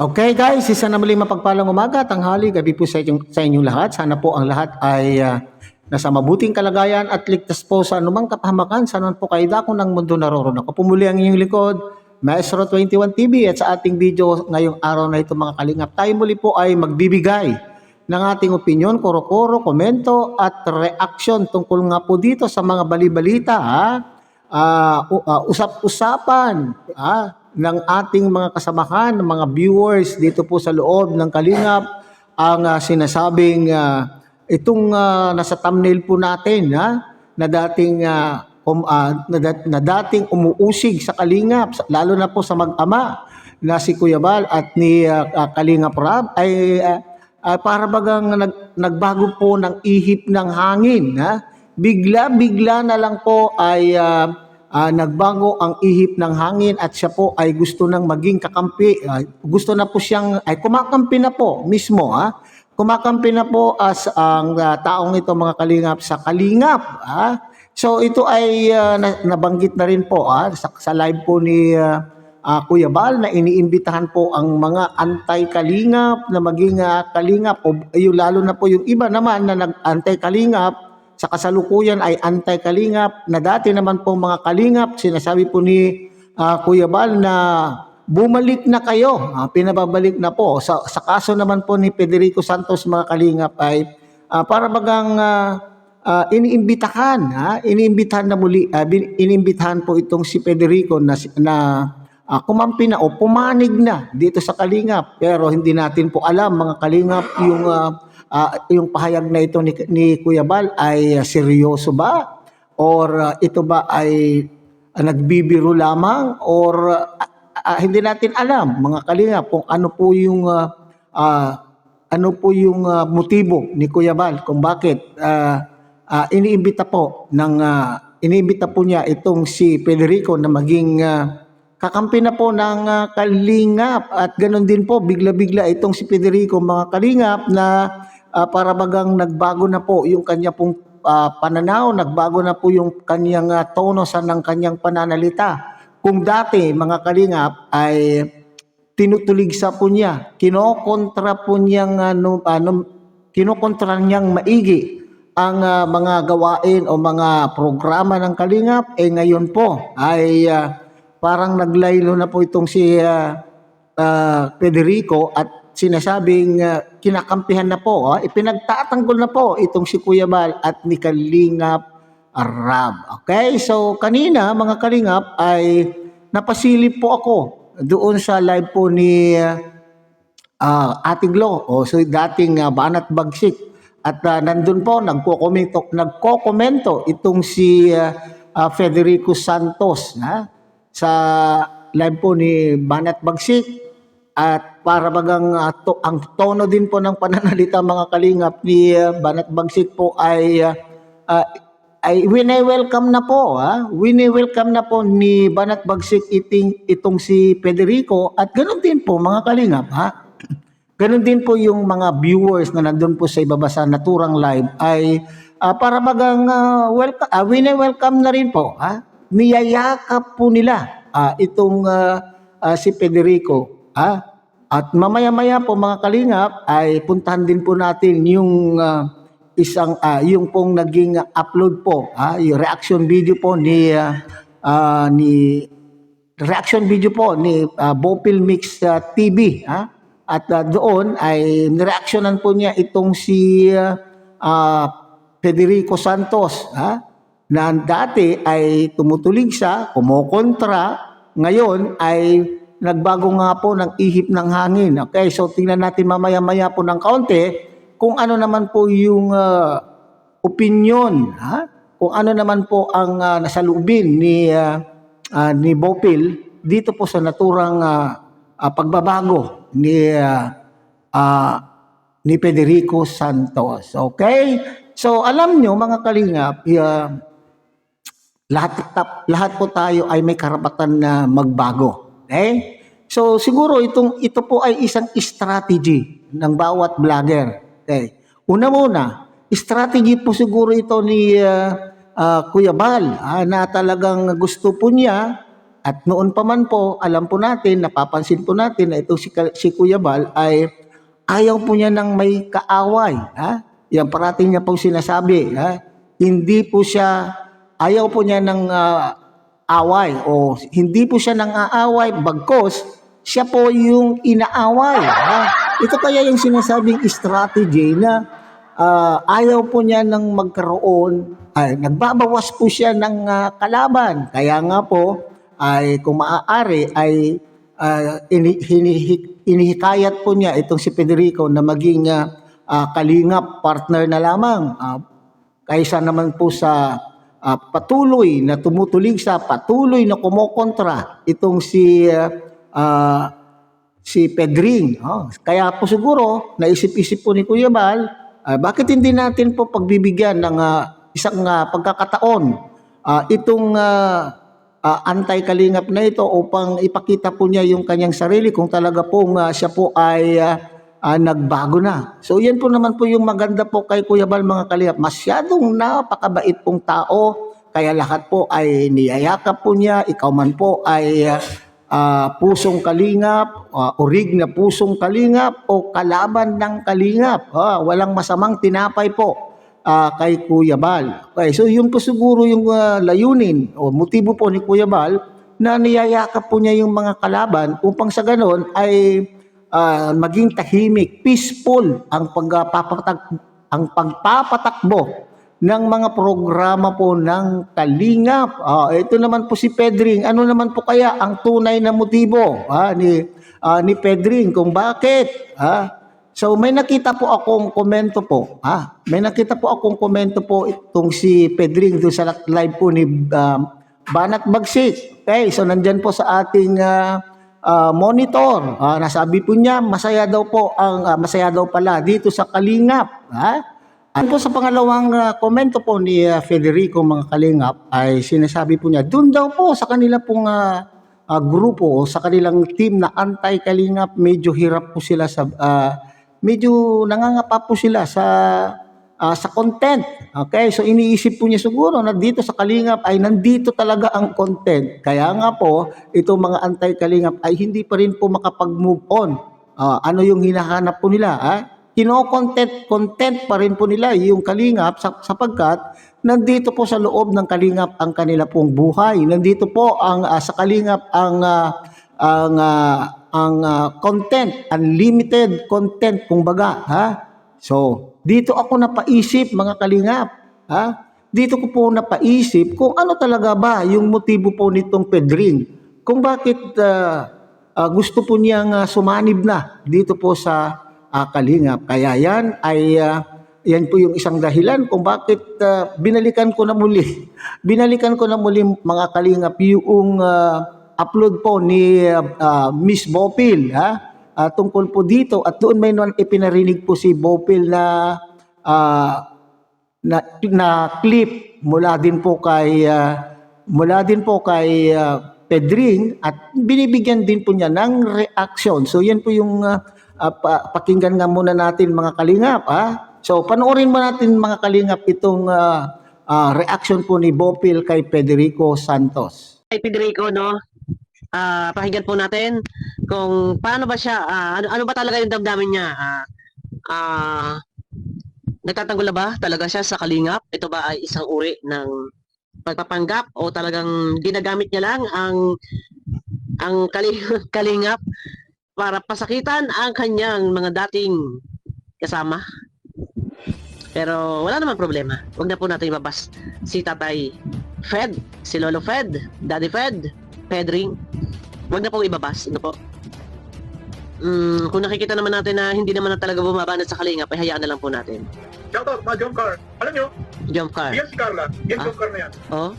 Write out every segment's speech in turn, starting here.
Okay guys, isa na muling mapagpalang umaga, tanghali, gabi po sa inyong lahat. Sana po ang lahat ay nasa mabuting kalagayan at ligtas po sa anumang kapahamakan. Sana po kayo dako ng mundo naroroon. Ako po muli ang inyong likod, Maestro 21 TV, at sa ating video ngayong araw na ito mga kalingap, tayo muli po ay magbibigay ng ating opinion, koro-koro, komento at reaction tungkol nga po dito sa mga bali-balita, usap-usapan ng ating mga kasamahan, ng mga viewers dito po sa loob ng Kalingap, ang sinasabing itong nasa thumbnail po natin na dating umuusig sa Kalingap, lalo na po sa mag-ama na si Kuya Bal at ni Kalingap Rab, ay para bagang nagbago po ng ihip ng hangin. Bigla-bigla na lang po ay nagbago ang ihip ng hangin at siya po ay gusto nang maging kakampi. Gusto na po siyang, ay kumakampi na po mismo. Kumakampi na po as ang taong ito mga kalingap sa Kalingap. So ito ay nabanggit na rin po sa live po ni Kuya Bal na iniimbitahan po ang mga anti-kalingap na maging kalingap, o lalo na po yung iba naman na nag-anti-kalingap sa kasalukuyan ay anti-kalingap na dati naman po mga kalingap. Sinasabi po ni Kuya Bal na bumalik na kayo, pinababalik na po. Sa kaso naman po ni Federico Santos mga kalingap ay para bagang iniimbitahan na muli, iniimbitahan po itong si Federico na kumampi na o pumanig na dito sa Kalingap. Pero hindi natin po alam mga kalingap yung pahayag na ito ni Kuya Bal ay seryoso ba? Or ito ba ay nagbibiro lamang? Or hindi natin alam mga kalingap kung ano po yung motibo ni Kuya Bal kung bakit iniimbita po niya itong si Federico na maging kakampi na po ng Kalingap. At ganoon din po bigla-bigla itong si Federico mga kalingap na para bagang nagbago na po yung kanya pong pananaw, nagbago na po yung kanyang tono ng kanyang pananalita. Kung dati mga kalingap ay tinutuligsa po niya, kinokontra niyang maigi ang mga gawain o mga programa ng Kalingap, ngayon po ay parang naglaylo na po itong si Federico at sinasabing kinakampihan na po, ipinagtatanggol na po itong si Kuya Bal at ni Kalingap Rab. Okay, so kanina mga kalingap ay napasilip po ako doon sa live po ni Ate Glo o so dating Banat Bagsik, at nandun po nagko-komento itong si Federico Santos sa live po ni Banat Bagsik. At para bagang ang tono din po ng pananalita mga kalingap ni Banat Bagsik po ay wini-welcome na po. Wini-welcome na po ni Banat Bagsik itong si Federico. At ganoon din po mga kalingap. Ganoon din po yung mga viewers na nandun po sa ibaba sa naturang live ay para bagang wini-welcome na rin po. Niyayakap po nila itong si Federico. At mamaya-maya po mga kalingap ay puntahan din po natin yung yung pong naging upload po, yung reaction video po ni Bopil Mix TV. At doon ay nireaksyonan po niya itong si Federico Santos na dati ay tumutulig siya, kumokontra, ngayon ay nagbago nga po ng ihip ng hangin. Okay, so tingnan natin mamaya-maya po ng kaunti kung ano naman po yung opinion, kung ano naman po ang nasalubin ni Bopil dito po sa naturang pagbabago ni Federico Santos. Okay? So alam nyo mga kalingap, lahat po tayo ay may karapatan na magbago. Okay? So siguro ito po ay isang strategy ng bawat vlogger. Okay? Una muna, strategy po siguro ito ni Kuya Bal na talagang gusto po niya At noon pa man po, alam po natin, napapansin po natin na itong si Kuya Bal ay ayaw po niya ng may kaaway. Ha? Yan parating niya pong sinasabi. Ha? Hindi po siya, ayaw po niya ng away o hindi po siya nang aaway bagkos siya po yung inaaway. Ha? Ito kaya yung sinasabing strategy na ayaw po niya ng magkaroon, ay nagbabawas po siya ng kalaban. Kaya nga po ay kung maaari ay inihikayat po niya itong si Federico na maging kalingap partner na lamang kaysa naman po sa patuloy na tumutulig sa patuloy na kumokontra itong si Pedring. Kaya po siguro naisip-isip po ni Kuya Bal, bakit hindi natin po pagbibigyan ng isang pagkakataon itong anti-kalingap na ito upang ipakita po niya yung kanyang sarili kung talaga pong siya po ay nagbago na. So yan po naman po yung maganda po kay Kuya Bal, mga kalingap. Masyadong napakabait pong tao, kaya lahat po ay niyayakap po niya. Ikaw man po ay pusong kalingap, urig na pusong kalingap o kalaban ng kalingap. Walang masamang tinapay po kay Kuya Bal. Okay, so yun po siguro yung layunin o motibo po ni Kuya Bal na niyayakap po niya yung mga kalaban upang sa ganon ay maging tahimik, peaceful ang pagpapatakbo ng mga programa po ng kalingap. Ito naman po si Pedring. Ano naman po kaya ang tunay na motibo ni Pedring kung bakit? So may nakita po akong komento po. May nakita po akong komento po itong si Pedring doon sa live po ni Banat Bagsik. Okay, so nandyan po sa ating monitor. Nasabi po niya masaya daw pala dito sa kalingap. At po sa pangalawang komento po ni Federico, mga kalingap, ay sinasabi po niya doon daw po sa kanila pong grupo o sa kanilang team na anti-kalingap, medyo hirap po sila sa medyo nangangapa po sila sa content. Okay, so iniisip po niya siguro na dito sa kalingap ay nandito talaga ang content. Kaya nga po, itong mga anti-kalingap ay hindi pa rin po makapag-move on. Ano yung hinahanap po nila? Content pa rin po nila yung kalingap sapagkat nandito po sa loob ng kalingap ang kanila pong buhay. Nandito po ang sa kalingap ang content, unlimited content kumbaga. So, dito ako napaisip, mga kalingap. Dito ko po napaisip kung ano talaga ba yung motibo po nitong Pedring. Kung bakit gusto po niyang sumanib na dito po sa kalingap. Kaya yan po yung isang dahilan kung bakit binalikan ko na muli mga kalingap yung upload po ni Miss Bopil tungkol po dito, at doon may ipinarinig po si Bopil na clip mula din po kay Pedring, at binibigyan din po niya ng reaction. So yan po yung pakinggan nga muna natin, mga kalingap. So panoorin mo natin, mga kalingap, itong reaction po ni Bopil kay Federico Santos. Kay Federico, no? Pakinggan po natin kung paano ba siya, ano ba talaga yung damdamin niya. Nagtatanggol na ba talaga siya sa kalingap? Ito ba ay isang uri ng pagpapanggap o talagang ginagamit niya lang ang kalingap para pasakitan ang kanyang mga dating kasama? Pero wala naman problema. Huwag na po natin ibabas si Tatay Fed, si Lolo Fed, Daddy Fed, Pedring. Huwag na po ibabas. Ano po? Kung nakikita naman natin na hindi naman na talaga bumabanat sa kalingap, ay hayaan na lang po natin. Shoutout, mga jump car. Alam nyo? Jump car. Yan si Carla. Yan jump car na yan. Oh?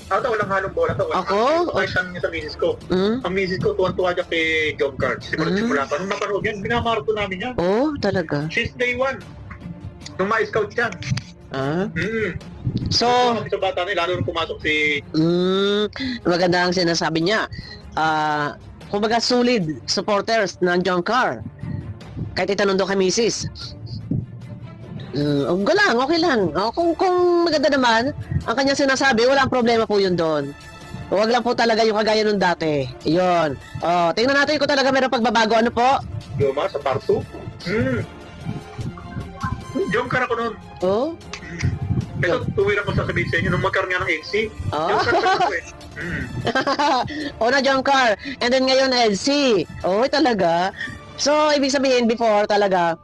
Ito, walang halong bola to. Ako? Kahit tanong niya sa misis ko. Ang misis ko, tuwan-tuwa dyan kay jump car. Simula pa. Nung napanood yan, binamarato namin yan. Oh, talaga? Since day one. Nung ma-scout yan. So, sa bata na, lalo nung pumasok si... maganda ang sinasabi niya. Kumbaga solid supporters ng John Carr. Kahit itanong doon kay Mrs. Okay lang. Kung maganda naman, ang kanyang sinasabi, walang problema po yun doon. Huwag lang po talaga yung kagaya nung dati. Yun. Oh, tingnan natin kung talaga meron pagbabago. Ano po? Yuma, sa part 2. Jomcar ako noon. Oh? Ito, tuwirang ko sasabihin sa inyo, nung magkaroon nga ng NC, Oh? Jomcar ako eh. Una jump car. And then ngayon LC. Oh, talaga. So, ibig sabihin before talaga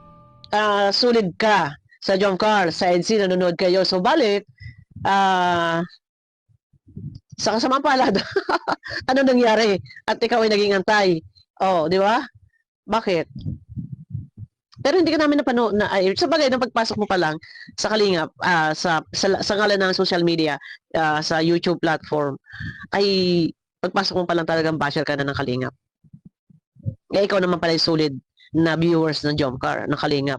sulit ka sa jump car, sa LC nanonood kayo. So, balik sa kasamang palad. Ano nangyari? At ikaw ay naging antay. Oh, di ba? Bakit? Pero hindi ka namin napanood na sa bagay nang pagpasok mo pa lang sa Kalingap sa ngalan ng social media sa YouTube platform ay pagpasok mo pa lang talagang basher ka na ng Kalingap. Eh, ikaw naman pala yung solid na viewers ng Jomcar ng Kalingap.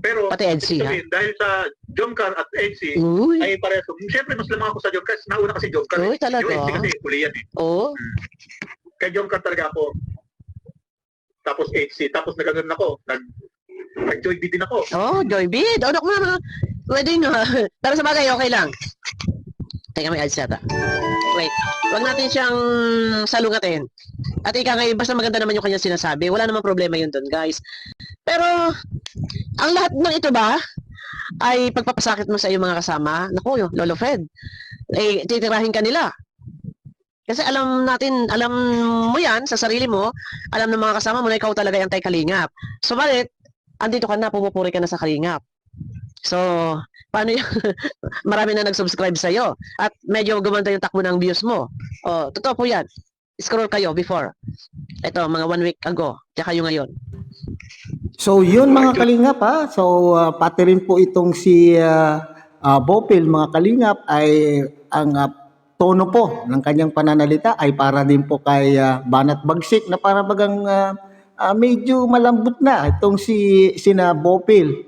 Pero, Pati EDC, ibig sabihin, dahil sa Jomcar at NC, Uy, ay parehas. Siyempre, mas lamang ako sa Jomcar. Nauna kasi Jomcar. Uy, eh. talaga? Yung NC kasi huli yan eh. oh, Kaya Jomcar talaga ako. Tapos HC. Tapos nagagano ako. Nag-joy B din ako. oh, Joybid. Oh, naku, pwede nga. Pero sa bagay, okay lang. Teka, may ads yata. Wait, wag natin siyang salungatin. At ika ngayon, basta maganda naman yung kanyang sinasabi. Wala namang problema yun doon, guys. Pero, ang lahat ng ito ba, ay pagpapasakit mo sa iyong mga kasama? Naku, yung Lolo Fred. Eh, titirahin ka nila. Kasi alam mo yan sa sarili mo, alam ng mga kasama mo na ikaw talaga yung anti-Kalingap. So, bakit? Andito ka na, pumupuri ka na sa Kalingap. So, paano yun? Marami na nag-subscribe sa'yo. At medyo gumanda yung takbo ng views mo. Oh, totoo po yan. Scroll kayo before. Ito, mga 1 week ago. Tsaka yung ngayon. So yun mga kalingap ha. So pati rin po itong si Bopil mga kalingap ay ang tono po ng kanyang pananalita ay para din po kay Banat Bagsik na para bagang medyo malambot na itong sina Bopil.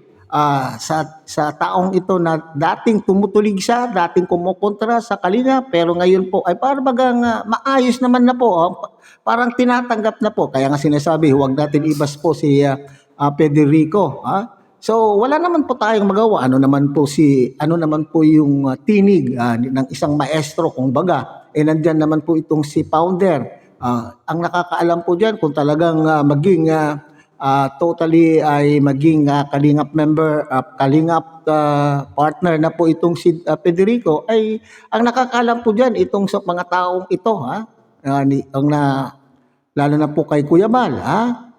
Sa taong ito na dating tumutulig siya, dating kumukontra sa Kalingap, pero ngayon po ay parang bagang maayos naman na po, parang tinatanggap na po. Kaya nga sinasabi, huwag natin ibas po si Federico. So wala naman po tayong magawa. Ano naman po yung tinig ng isang maestro kung baga. Nandiyan naman po itong si Founder. Ang nakakaalam po diyan kung talagang maging totally ay maging Kalingap member, Kalingap partner na po itong si Federico, ay ang nakakaalam po diyan itong sa mga taong ito lalo na po kay Kuya Bal.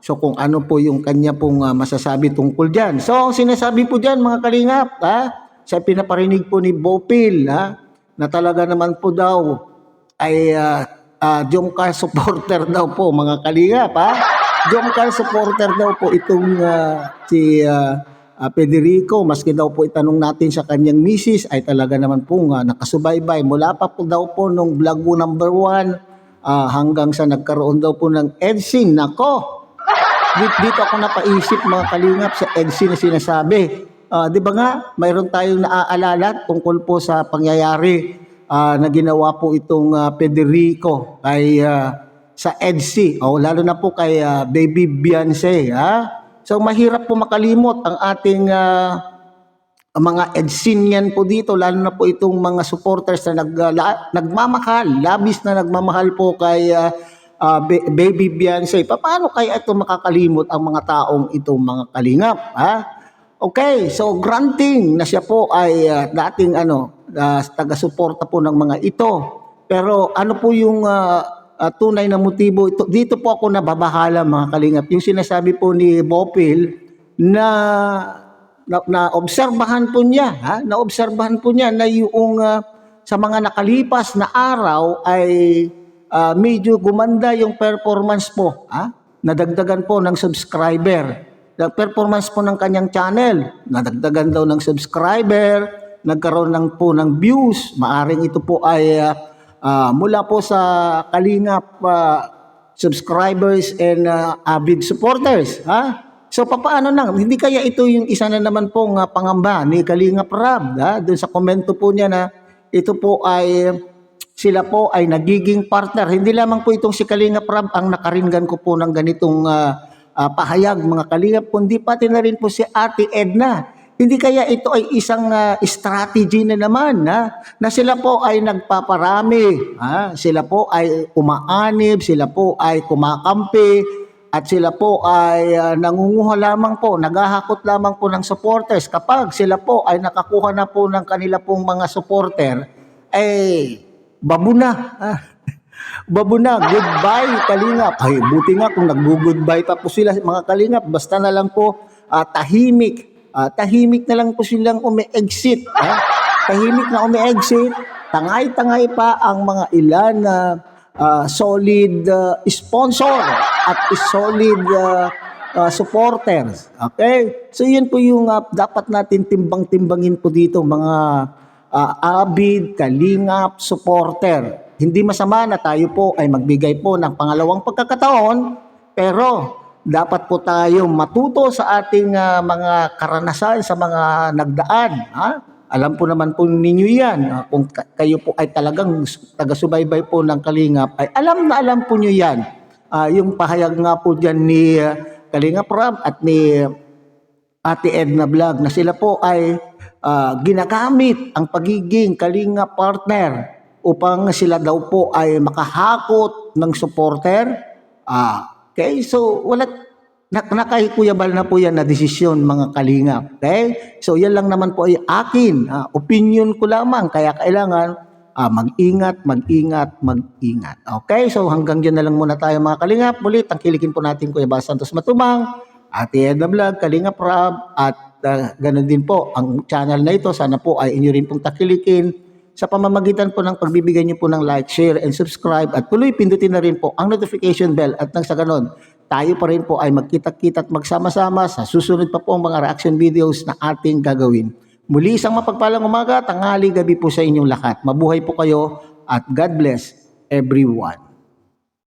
So kung ano po yung kanya pong masasabi tungkol diyan. So ang sinasabi po diyan mga Kalingap, sa pinaparinig po ni Bopil na talaga naman po daw ay Jomcar supporter daw po mga Kalingap. Jomcar supporter daw po itong si Federico. Maski daw po itanong natin sa kanyang misis ay talaga naman po nakasubaybay mula pa po daw po nung vlog mo number 1 hanggang sa nagkaroon daw po ng EDC. Nako, dito ako napaisip mga Kalingap sa EDC na sinasabi. Di ba nga mayroon tayong naaalala tungkol po sa pangyayari na ginawa po itong Federico kay sa EDC, lalo na po kay Baby Beyonce. So mahirap po makalimot ang ating mga EDCian po dito, lalo na po itong mga supporters na nagmamahal, labis na nagmamahal po kay Baby Beyonce. Paano kaya ito makakalimot ang mga taong ito mga Kalingap? Okay, so granting na siya po ay dating taga-suporta po ng mga ito. Pero ano po yung tunay na motibo? Dito po ako nababahala mga Kalingap. Yung sinasabi po ni Bopil na obserbahan po niya, na yung sa mga nakalipas na araw ay medyo gumanda yung performance po. Nadagdagan po ng subscriber. The performance po ng kanyang channel, nadagdagan daw ng subscriber, nagkaroon po ng views. Maaring ito po ay mula po sa Kalingap subscribers and avid supporters. So papaano nang hindi kaya ito yung isa na naman pong pangamba ni Kalingap Rab doon sa komento po niya na ito po ay sila po ay nagiging partner. Hindi lamang po itong si Kalingap Rab ang nakaringgan ko po ng ganitong pahayag mga Kalingap, kundi pati na rin po si Ate Edna. Hindi kaya ito ay isang strategy na naman na sila po ay nagpaparami, sila po ay umaanib, sila po ay kumakampi, at sila po ay nangunguha lamang po, naghahakot lamang po ng supporters. Kapag sila po ay nakakuha na po ng kanila pong mga supporter, babo na. Babo na, goodbye Kalingap. Ay, buti nga kung nag-goodbye pa po sila mga Kalingap, basta na lang po tahimik. Tahimik na lang po silang umi-exit. Tahimik na umi-exit. Tangay-tangay pa ang mga ilan na solid sponsor at solid supporters. Okay? So yun po yung dapat natin timbang-timbangin po dito mga avid Kalingap supporter. Hindi masama na tayo po ay magbigay po ng pangalawang pagkakataon, pero dapat po tayong matuto sa ating mga karanasan sa mga nagdaan. Alam po naman po ninyo yan. Kung kayo po ay talagang taga-subaybay po ng Kalingap, ay alam po nyo yan. Yung pahayag nga po dyan ni Kalingap Rob at ni Ate Edna Vlog na sila po ay ginagamit ang pagiging Kalingap partner upang sila daw po ay makahakot ng supporter. Okay, so kay Kuya Bal na po yan na desisyon mga Kalingap. Okay, so yan lang naman po ay akin, opinion ko lamang, kaya kailangan mag-ingat. Okay, so hanggang dyan na lang muna tayo mga Kalingap. Muli, tangkilikin po natin Kuya Bal Santos Matubang, Ate Edna Vlog, Kalingap Rob, at ganun din po ang channel na ito. Sana po ay inyo rin pong takilikin sa pamamagitan po ng pagbibigay niyo po ng like, share, and subscribe, at tuloy pindutin na rin po ang notification bell, at nang sa ganon, tayo pa rin po ay magkita-kita at magsama-sama sa susunod pa po ang mga reaction videos na ating gagawin. Muli isang mapagpalang umaga, tanghali, gabi po sa inyong lahat. Mabuhay po kayo at God bless everyone.